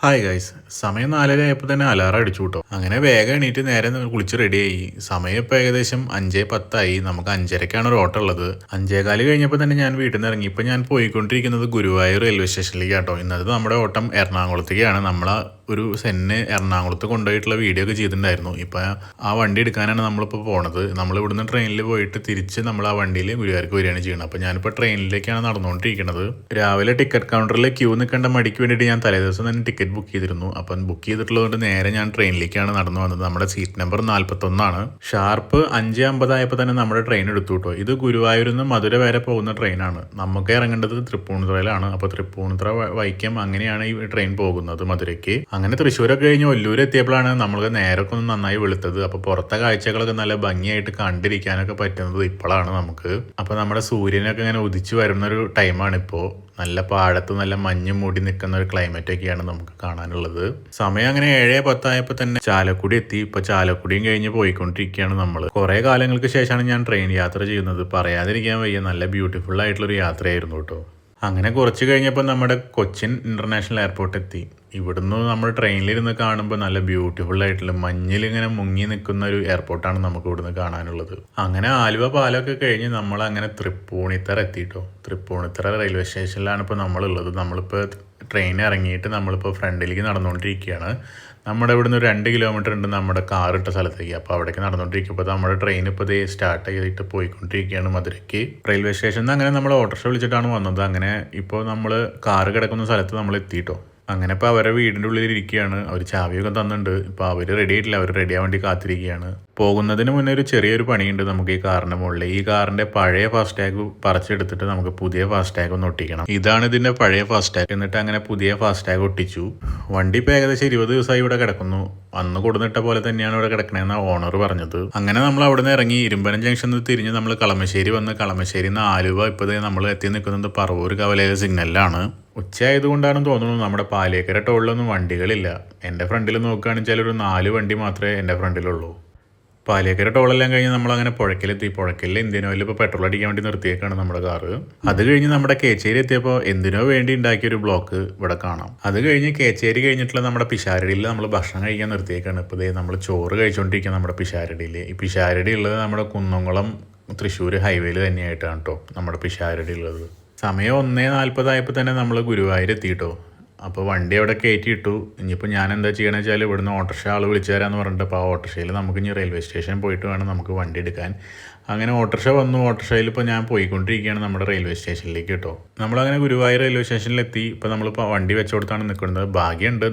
Hi guys, സമയം 4:30 ആയപ്പോൾ തന്നെ അലാറം അടിച്ചു കേട്ടോ. അങ്ങനെ വേഗം എണീറ്റ് നേരെ കുളിച്ച് റെഡിയായി. സമയം ഇപ്പോൾ ഏകദേശം 5:10 നമുക്ക് 5:30ക്കാണ് ഒരു ഓട്ടം ഉള്ളത്. 5:15 കഴിഞ്ഞപ്പോൾ തന്നെ ഞാൻ വീട്ടിൽ നിന്ന് ഇറങ്ങി. ഇപ്പം ഞാൻ പോയിക്കൊണ്ടിരിക്കുന്നത് ഗുരുവായൂർ റെയിൽവേ സ്റ്റേഷനിലേക്ക് കേട്ടോ. ഇന്നത്തെ നമ്മുടെ ഓട്ടം എറണാകുളത്തേക്കാണ്. ഒരു സെന്നെ എറണാകുളത്ത് കൊണ്ടുപോയിട്ടുള്ള വീഡിയോ ഒക്കെ ചെയ്തിട്ടുണ്ടായിരുന്നു. ഇപ്പം ആ വണ്ടി എടുക്കാനാണ് നമ്മളിപ്പോൾ പോണത്. നമ്മൾ ഇവിടുന്ന് ട്രെയിനിൽ പോയിട്ട് തിരിച്ച് നമ്മൾ ആ വണ്ടിയിൽ ഗുരുവായൂർക്ക് വരികയാണ് ചെയ്യുന്നത്. അപ്പോൾ ഞാനിപ്പോൾ ട്രെയിനിലേക്കാണ് നടന്നുകൊണ്ടിരിക്കുന്നത്. രാവിലെ ടിക്കറ്റ് കൗണ്ടറിൽ ക്യൂ നിൽക്കേണ്ട മടിക്ക് വേണ്ടിയിട്ട് ഞാൻ തലേദിവസം തന്നെ ടിക്കറ്റ് ബുക്ക് ചെയ്തിരുന്നു. അപ്പം ബുക്ക് ചെയ്തിട്ടുള്ളതുകൊണ്ട് നേരെ ഞാൻ ട്രെയിനിലേക്കാണ് നടന്നു വന്നത്. നമ്മുടെ സീറ്റ് നമ്പർ 41 ഷാർപ്പ് 5:50 ആയപ്പോൾ തന്നെ നമ്മുടെ ട്രെയിൻ എടുത്തു കേട്ടോ. ഇത് ഗുരുവായൂരിൽ നിന്ന് മധുര വരെ പോകുന്ന ട്രെയിനാണ്. നമുക്ക് ഇറങ്ങേണ്ടത് തൃപ്പൂണിത്തുറയിലാണ്. അപ്പോൾ തൃപ്പൂണിത്തുറ വൈക്കം അങ്ങനെയാണ് ഈ ട്രെയിൻ പോകുന്നത് മധുരയ്ക്ക്. അങ്ങനെ തൃശ്ശൂരൊക്കെ കഴിഞ്ഞ് ഒല്ലൂർ എത്തിയപ്പോഴാണ് നമ്മൾക്ക് നേരൊക്കെ ഒന്ന് നന്നായി വെളുത്തത്. അപ്പോൾ പുറത്തെ കാഴ്ചകളൊക്കെ നല്ല ഭംഗിയായിട്ട് കണ്ടിരിക്കാനൊക്കെ പറ്റുന്നത് ഇപ്പോഴാണ് നമുക്ക്. അപ്പോൾ നമ്മുടെ സൂര്യനൊക്കെ ഇങ്ങനെ ഉദിച്ചു വരുന്നൊരു ടൈമാണ് ഇപ്പോൾ. നല്ല പാടത്ത് നല്ല മഞ്ഞ് മൂടി നിൽക്കുന്ന ഒരു ക്ലൈമറ്റ് ഒക്കെയാണ് നമുക്ക് കാണാനുള്ളത്. സമയം അങ്ങനെ 7:10 ആയപ്പോൾ തന്നെ ചാലക്കുടി എത്തി. ഇപ്പൊ ചാലക്കുടിയും കഴിഞ്ഞ് പോയിക്കൊണ്ടിരിക്കുകയാണ് നമ്മൾ. കുറെ കാലങ്ങൾക്ക് ശേഷമാണ് ഞാൻ ട്രെയിൻ യാത്ര ചെയ്യുന്നത്. പറയാതിരിക്കാൻ വയ്യ, നല്ല ബ്യൂട്ടിഫുൾ ആയിട്ടുള്ളൊരു യാത്രയായിരുന്നു കേട്ടോ. അങ്ങനെ കുറച്ച് കഴിഞ്ഞപ്പോൾ നമ്മുടെ കൊച്ചിൻ ഇന്റർനാഷണൽ എയർപോർട്ട് എത്തി. ഇവിടുന്ന് നമ്മൾ ട്രെയിനിലിരുന്ന് കാണുമ്പോൾ നല്ല ബ്യൂട്ടിഫുൾ ആയിട്ടുള്ള മഞ്ഞിൽ ഇങ്ങനെ മുങ്ങി നിൽക്കുന്ന ഒരു എയർപോർട്ടാണ് നമുക്ക് ഇവിടുന്ന് കാണാനുള്ളത്. അങ്ങനെ ആലുവ പാലമൊക്കെ കഴിഞ്ഞ് നമ്മൾ അങ്ങനെ തൃപ്പൂണിത്തറ എത്തിയിട്ടോ. തൃപ്പൂണിത്തറ റെയിൽവേ സ്റ്റേഷനിലാണ് ഇപ്പോൾ നമ്മളുള്ളത്. നമ്മളിപ്പോൾ ട്രെയിൻ ഇറങ്ങിയിട്ട് നമ്മളിപ്പോൾ ഫ്രണ്ടിലേക്ക് നടന്നുകൊണ്ടിരിക്കുകയാണ്. നമ്മുടെ ഇവിടുന്ന് ഒരു 2 കിലോമീറ്റർ ഉണ്ട് നമ്മുടെ കാർ ഇട്ട സ്ഥലത്തേക്ക്. അപ്പോൾ അവിടേക്ക് നടന്നുകൊണ്ടിരിക്കുമ്പോൾ നമ്മുടെ ട്രെയിൻ ഇപ്പോൾ സ്റ്റാർട്ട് ചെയ്തിട്ട് പോയിക്കൊണ്ടിരിക്കുകയാണ് മധുരയ്ക്ക്. റെയിൽവേ സ്റ്റേഷനിൽ നിന്ന് അങ്ങനെ നമ്മൾ ഓട്ടോറിക്ഷ വിളിച്ചിട്ടാണ് വന്നത്. അങ്ങനെ ഇപ്പോൾ നമ്മൾ കാറ് കിടക്കുന്ന സ്ഥലത്ത് നമ്മൾ എത്തിയിട്ടോ. അങ്ങനെ ഇപ്പോൾ അവരുടെ വീടിൻ്റെ ഉള്ളിൽ ഇരിക്കുകയാണ്. അവർ ചാവിയൊക്കെ തന്നിട്ടുണ്ട്. ഇപ്പോൾ അവർ റെഡി ആയിട്ടില്ല, അവർ റെഡി ആവാൻ വേണ്ടി കാത്തിരിക്കുകയാണ്. പോകുന്നതിന് മുന്നേ ഒരു ചെറിയൊരു പണിയുണ്ട് നമുക്ക് ഈ കാറിൻ്റെ മുകളിൽ. ഈ കാറിൻ്റെ പഴയ ഫാസ്ടാഗ് പറിച്ചെടുത്തിട്ട് നമുക്ക് പുതിയ ഫാസ്ടാഗ് ഒന്ന് ഒട്ടിക്കണം. ഇതാണ് ഇതിൻ്റെ പഴയ ഫാസ്ടാഗ്. എന്നിട്ട് അങ്ങനെ പുതിയ ഫാസ്ടാഗ് ഒട്ടിച്ചു. വണ്ടി ഇപ്പോൾ ഏകദേശം 20 ദിവസമായി ഇവിടെ കിടക്കുന്നു. അന്ന് കൊടുന്നിട്ട പോലെ തന്നെയാണ് ഇവിടെ കിടക്കണേന്നാണ് ഓണർ പറഞ്ഞത്. അങ്ങനെ നമ്മൾ അവിടെ നിന്ന് ഇറങ്ങി ഇരുമ്പനം ജംഗ്ഷനിൽ തിരിഞ്ഞ് നമ്മൾ കളമശ്ശേരി വന്ന് കളമശ്ശേരിയിൽ നിന്ന് ആലുവ ഇപ്പോൾ നമ്മൾ എത്തി നിൽക്കുന്നത് പറവൂർ കവലയിലെ സിഗ്നലിലാണ്. ഉച്ചയായതുകൊണ്ടാണെന്ന് തോന്നുന്നു നമ്മുടെ പാലിയേക്കര ടോളിലൊന്നും വണ്ടികളില്ല. എൻ്റെ ഫ്രണ്ടിൽ നോക്കുകയാണെന്ന് വെച്ചാൽ ഒരു 4 വണ്ടി മാത്രമേ എൻ്റെ ഫ്രണ്ടിലുള്ളൂ. പാലിയേക്കര ടോളെല്ലാം കഴിഞ്ഞ് നമ്മളങ്ങനെ പുഴയ്ക്കലെത്തി. പുഴയ്ക്കലിൽ ഇന്ത്യൻ ഓയിൽ ഇപ്പോൾ പെട്രോൾ അടിക്കാൻ വേണ്ടി നിർത്തിയേക്കാണ് നമ്മുടെ കാറ്. അത് കഴിഞ്ഞ് നമ്മുടെ കേച്ചേരി എത്തിയപ്പോൾ എന്തിനോ വേണ്ടി ഉണ്ടാക്കിയൊരു ബ്ലോക്ക് ഇവിടെ കാണാം. അത് കഴിഞ്ഞ് കേച്ചേരി കഴിഞ്ഞിട്ടുള്ള നമ്മുടെ പിഷാരടിയിൽ നമ്മൾ ഭക്ഷണം കഴിക്കാൻ നിർത്തിയേക്കാണ്. ഇപ്പോൾ നമ്മൾ ചോറ് കഴിച്ചുകൊണ്ടിരിക്കുക നമ്മുടെ പിഷാരടിയിൽ. ഈ പിഷാരടി ഉള്ളത് നമ്മുടെ കുന്നംകുളം തൃശ്ശൂർ ഹൈവേയിൽ തന്നെയായിട്ടാണ് കേട്ടോ നമ്മുടെ പിഷാരടി ഉള്ളത്. സമയം 1:40 ആയപ്പോൾ തന്നെ നമ്മൾ ഗുരുവായൂർ എത്തിയിട്ടോ. അപ്പോൾ വണ്ടി അവിടെ കയറ്റിയിട്ടു. ഇനിയിപ്പോൾ ഞാൻ എന്താ ചെയ്യണമെന്ന് വെച്ചാൽ ഇവിടുന്ന് ഓട്ടോറിക്ഷ ആൾ വിളിച്ചു തരാമെന്ന് പറഞ്ഞിട്ട് അപ്പോൾ ആ ഓട്ടോറിക്ഷയിൽ നമുക്ക് ഇനി റെയിൽവേ സ്റ്റേഷനിൽ പോയിട്ട് വേണം നമുക്ക് വണ്ടി എടുക്കാൻ. അങ്ങനെ ഓട്ടോറിക്ഷ വന്നു. ഓട്ടോറിക്ഷയിൽ ഇപ്പോൾ ഞാൻ പോയിക്കൊണ്ടിരിക്കുകയാണ് നമ്മുടെ റെയിൽവേ സ്റ്റേഷനിലേക്ക് കേട്ടോ. നമ്മളങ്ങനെ ഗുരുവായൂർ റെയിൽവേ സ്റ്റേഷനിലെത്തി. ഇപ്പോൾ നമ്മളിപ്പോൾ വണ്ടി വെച്ചുകൊടുത്താണ് നിൽക്കുന്നത്. ഭാഗ്യമുണ്ട്